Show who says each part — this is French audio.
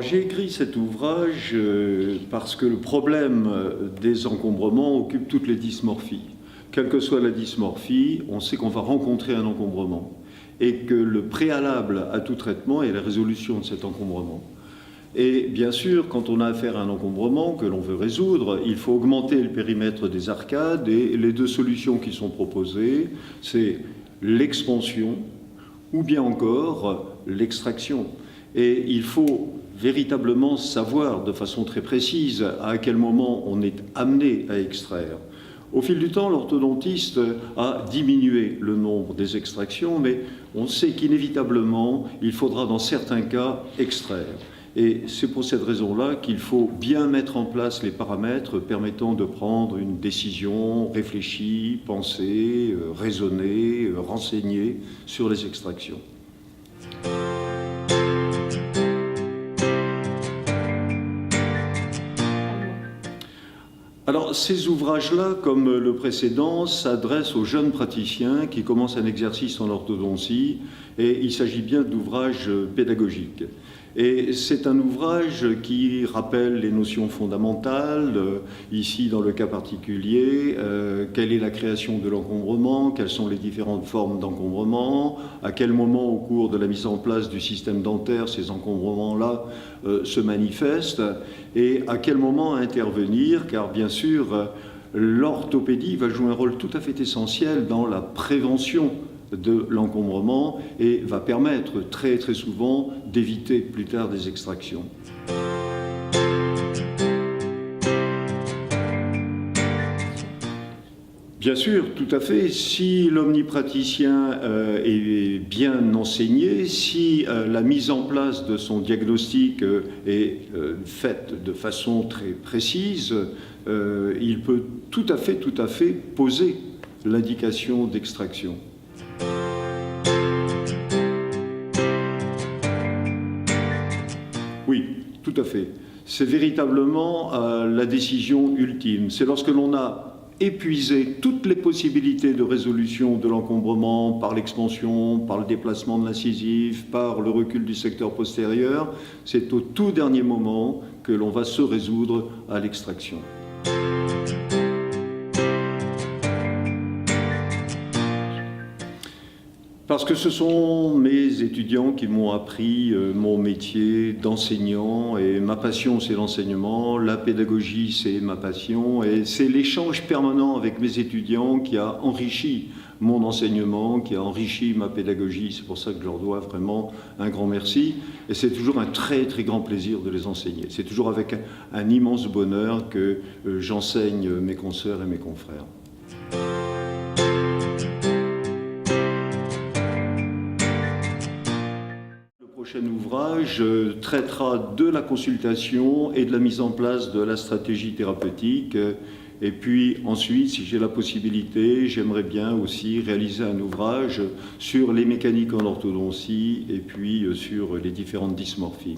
Speaker 1: j'ai écrit cet ouvrage parce que le problème des encombrements occupe toutes les dysmorphies. Quelle que soit la dysmorphie, on sait qu'on va rencontrer un encombrement et que le préalable à tout traitement est la résolution de cet encombrement. Et bien sûr, quand on a affaire à un encombrement que l'on veut résoudre, il faut augmenter le périmètre des arcades et les deux solutions qui sont proposées, c'est l'expansion ou bien encore l'extraction. Et il faut véritablement savoir de façon très précise à quel moment on est amené à extraire. Au fil du temps, l'orthodontiste a diminué le nombre des extractions, mais on sait qu'inévitablement, il faudra dans certains cas extraire. Et c'est pour cette raison-là qu'il faut bien mettre en place les paramètres permettant de prendre une décision réfléchie, pensée, raisonnée, renseignée sur les extractions. Alors, ces ouvrages-là, comme le précédent, s'adressent aux jeunes praticiens qui commencent un exercice en orthodontie, et il s'agit bien d'ouvrages pédagogiques. Et c'est un ouvrage qui rappelle les notions fondamentales, ici dans le cas particulier, quelle est la création de l'encombrement, quelles sont les différentes formes d'encombrement, à quel moment au cours de la mise en place du système dentaire ces encombrements-là se manifestent, et à quel moment intervenir, car bien sûr l'orthopédie va jouer un rôle tout à fait essentiel dans la prévention de l'encombrement et va permettre très souvent d'éviter plus tard des extractions. Bien sûr, tout à fait. Si l'omnipraticien est bien enseigné, si la mise en place de son diagnostic est faite de façon très précise, il peut tout à fait poser l'indication d'extraction. Oui, tout à fait. C'est véritablement la décision ultime. C'est lorsque l'on a épuisé toutes les possibilités de résolution de l'encombrement par l'expansion, par le déplacement de l'incisif, par le recul du secteur postérieur, c'est au tout dernier moment que l'on va se résoudre à l'extraction. Parce que ce sont mes étudiants qui m'ont appris mon métier d'enseignant, et ma passion c'est l'enseignement, la pédagogie c'est ma passion, et c'est l'échange permanent avec mes étudiants qui a enrichi mon enseignement, qui a enrichi ma pédagogie. C'est pour ça que je leur dois vraiment un grand merci, et c'est toujours un très grand plaisir de les enseigner. C'est toujours avec un immense bonheur que j'enseigne mes consoeurs et mes confrères. Le prochain ouvrage traitera de la consultation et de la mise en place de la stratégie thérapeutique. Et puis ensuite, si j'ai la possibilité, j'aimerais bien aussi réaliser un ouvrage sur les mécaniques en orthodontie et puis sur les différentes dysmorphies.